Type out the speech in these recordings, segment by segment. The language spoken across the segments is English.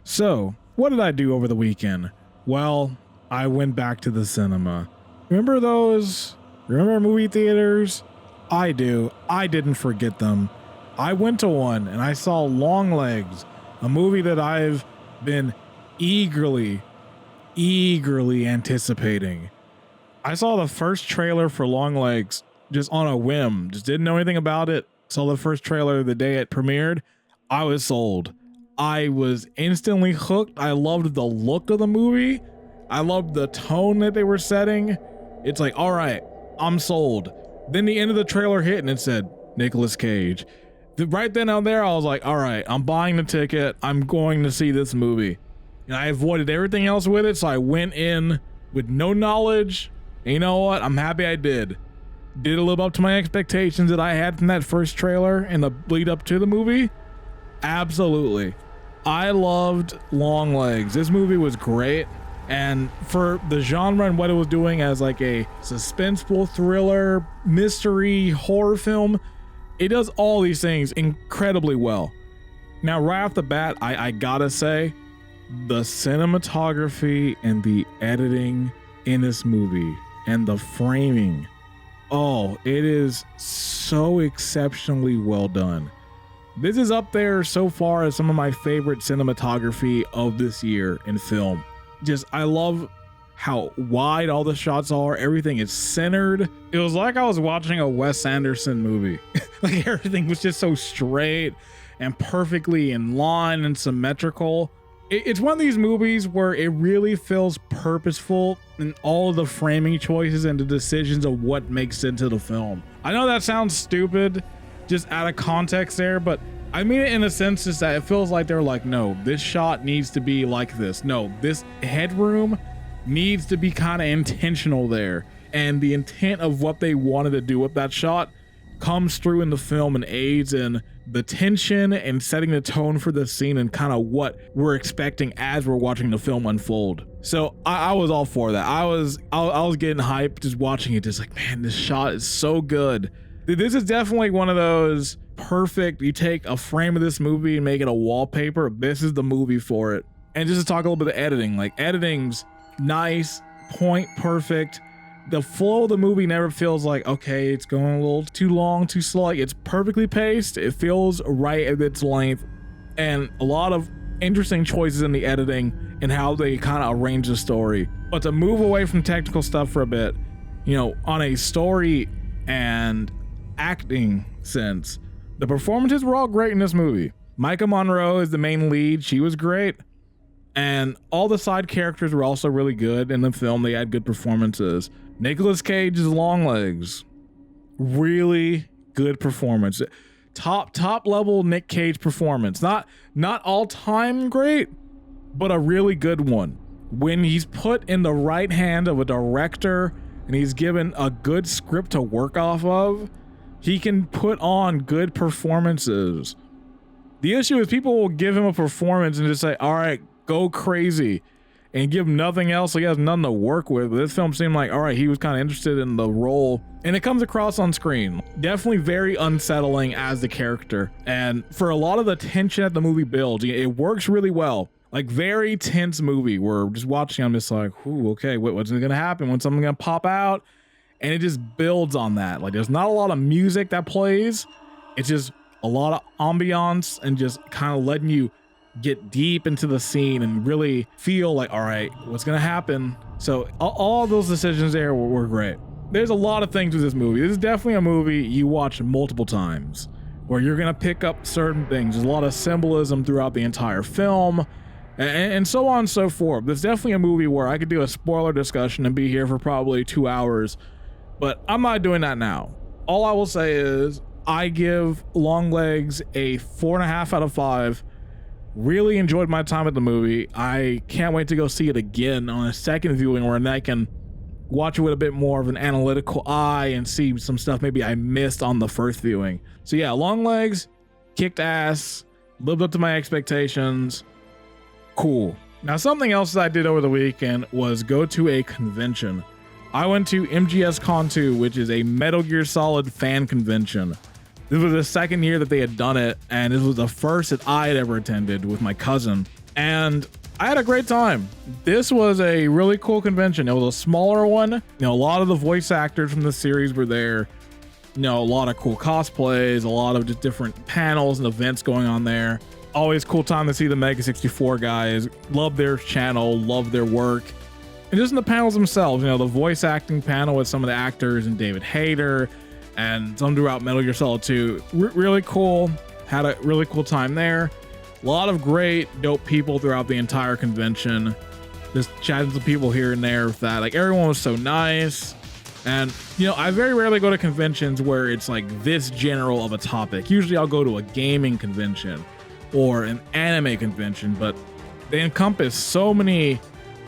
So, what did I do over the weekend? Well, I went back to the cinema. Remember those? Remember movie theaters? I do. I didn't forget them. I went to one and I saw Longlegs, a movie that I've been eagerly anticipating. I saw the first trailer for Longlegs just on a whim. Just didn't know anything about it. Saw the first trailer the day it premiered. I was sold. I was instantly hooked. I loved the look of the movie. I loved the tone that they were setting. It's like, all right, I'm sold. Then the end of the trailer hit and it said Nicolas Cage. Right then and there, I was like, all right, I'm buying the ticket. I'm going to see this movie. And I avoided everything else with it, so I went in with no knowledge. And you know what? I'm happy I did. Did it live up to my expectations that I had from that first trailer and the lead up to the movie? Absolutely. I loved Longlegs. This movie was great. And for the genre and what it was doing as like a suspenseful thriller, mystery, horror film, it does all these things incredibly well. Now, right off the bat, I gotta say, the cinematography and the editing in this movie and the framing, oh, it is so exceptionally well done. This is up there so far as some of my favorite cinematography of this year in film. Just, I love how wide all the shots are. Everything is centered. It was like I was watching a Wes Anderson movie. Like everything was just so straight and perfectly in line and symmetrical. It's one of these movies where it really feels purposeful in all of the framing choices and the decisions of what makes into the film. I know that sounds stupid, just out of context there, but I mean it in a sense just that it feels like they're like, no, this shot needs to be like this. No, this headroom needs to be kind of intentional there. And the intent of what they wanted to do with that shot comes through in the film and aids in the tension and setting the tone for the scene and kind of what we're expecting as we're watching the film unfold. So I was all for that. I was getting hyped just watching it, just like, man, this shot is so good. This is definitely one of those perfect, you take a frame of this movie and make it a wallpaper. This is the movie for it. And just to talk a little bit of editing, like editing's nice, point perfect. The flow of the movie never feels like, okay, it's going a little too long, too slow. Like, it's perfectly paced. It feels right at its length. And a lot of interesting choices in the editing and how they kind of arrange the story. But to move away from technical stuff for a bit, you know, on a story and acting sense, the performances were all great in this movie. Micah Monroe is the main lead. She was great. And all the side characters were also really good in the film. They had good performances. Nicolas Cage's Longlegs, really good performance. Top level Nick Cage performance. Not all time great, but a really good one. When he's put in the right hand of a director and he's given a good script to work off of, he can put on good performances. The issue is people will give him a performance and just say, all right, go crazy, and give him nothing else, so he has nothing to work with. But this film seemed like, all right, he was kind of interested in the role, and it comes across on screen. Definitely very unsettling as the character. And for a lot of the tension that the movie builds, it works really well. Like, very tense movie where just watching, I'm just like, ooh, okay, what's gonna happen? When's something gonna pop out? And it just builds on that. Like, there's not a lot of music that plays. It's just a lot of ambiance and just kind of letting you get deep into the scene and really feel like, all right, what's gonna happen? So all those decisions there were great. There's a lot of things with this movie. This is definitely a movie you watch multiple times where you're gonna pick up certain things. There's a lot of symbolism throughout the entire film and so on and so forth. There's definitely a movie where I could do a spoiler discussion and be here for probably 2 hours, but I'm not doing that now. All I will say is I give Longlegs a 4.5 out of 5. Really enjoyed my time at the movie. I can't wait to go see it again on a second viewing where I can watch it with a bit more of an analytical eye and see some stuff maybe I missed on the first viewing. So yeah, Longlegs kicked ass, lived up to my expectations. Cool. Now, something else that I did over the weekend was go to a convention. I went to MGSCON 2, which is a Metal Gear Solid fan convention. This was the second year that they had done it, and this was the first that I had ever attended with my cousin. and I had a great time. This was a really cool convention. It was a smaller one. You know, a lot of the voice actors from the series were there. You know, a lot of cool cosplays, a lot of just different panels and events going on there. Always cool time to see the Mega 64 guys. Love their channel, love their work. And just in the panels themselves, you know, the voice acting panel with some of the actors and David Hayter and some throughout Metal Gear Solid 2. Really cool. Had a really cool time there. A lot of great, dope people throughout the entire convention. Just chatting to people here and there with that. Like, everyone was so nice. And, you know, I very rarely go to conventions where it's like this general of a topic. Usually I'll go to a gaming convention or an anime convention, but they encompass so many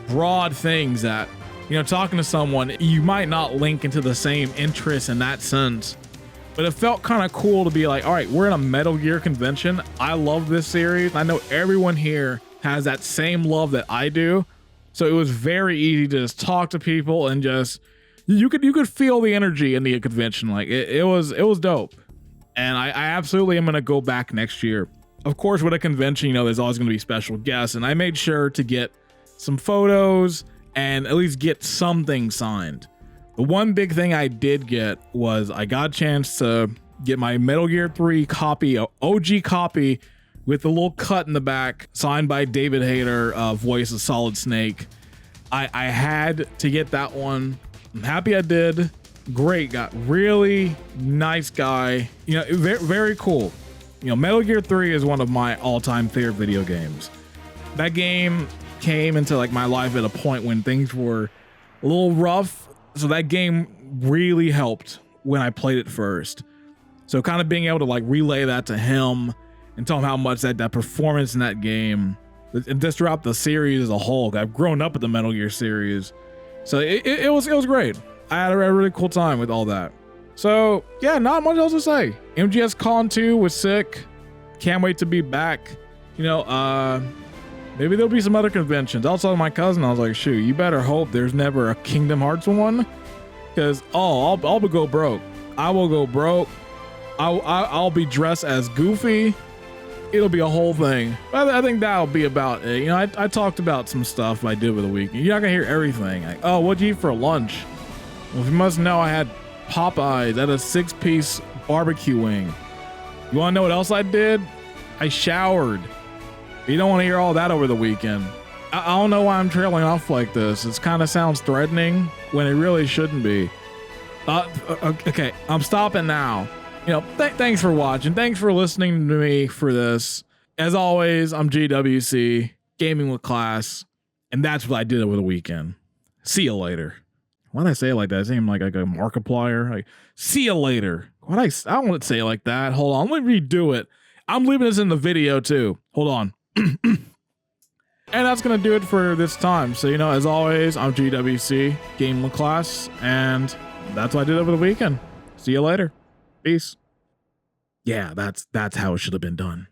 broad things that, you know, talking to someone, you might not link into the same interests in that sense. But it felt kind of cool to be like, all right, we're in a Metal Gear convention. I love this series. I know everyone here has that same love that I do. So it was very easy to just talk to people and just, you could feel the energy in the convention. Like it was dope. And I absolutely am going to go back next year. Of course, with a convention, you know, there's always going to be special guests. And I made sure to get some photos and at least get something signed. The one big thing I did get was I got a chance to get my Metal Gear 3 copy, OG copy with a little cut in the back, signed by David Hayter, voice of Solid Snake. I had to get that one. I'm happy I did. Great guy, really nice guy. You know, very, very cool. You know, Metal Gear 3 is one of my all-time favorite video games. That game came into like my life at a point when things were a little rough. So that game really helped when I played it first. So kind of being able to like relay that to him and tell him how much that performance in that game, and just throughout the series as a whole. I've grown up with the Metal Gear series. So it was great. I had a really cool time with all that. So yeah, not much else to say. MGSCON 2 was sick. Can't wait to be back. You know, maybe there'll be some other conventions. I was telling my cousin, I was like, shoot, you better hope there's never a Kingdom Hearts one. Because, I'll go broke. I will go broke. I'll be dressed as Goofy. It'll be a whole thing. I think that'll be about it. You know, I talked about some stuff I did over the weekend. You're not going to hear everything. Like, oh, what'd you eat for lunch? Well, if you must know, I had Popeyes at a 6-piece barbecue wing. You want to know what else I did? I showered. You don't want to hear all that over the weekend. I don't know why I'm trailing off like this. It kind of sounds threatening when it really shouldn't be. Okay, I'm stopping now. You know, thanks for watching. Thanks for listening to me for this. As always, I'm GWC, Gaming with Class, and that's what I did over the weekend. See you later. Why did I say it like that? It seemed like a Markiplier. Like, see you later. I don't want to say it like that. Hold on, let me redo it. I'm leaving this in the video too. Hold on. And that's going to do it for this time. So, you know, as always, I'm GWC, Gaming with Class, and that's what I did over the weekend. See you later. Peace. Yeah, that's how it should have been done.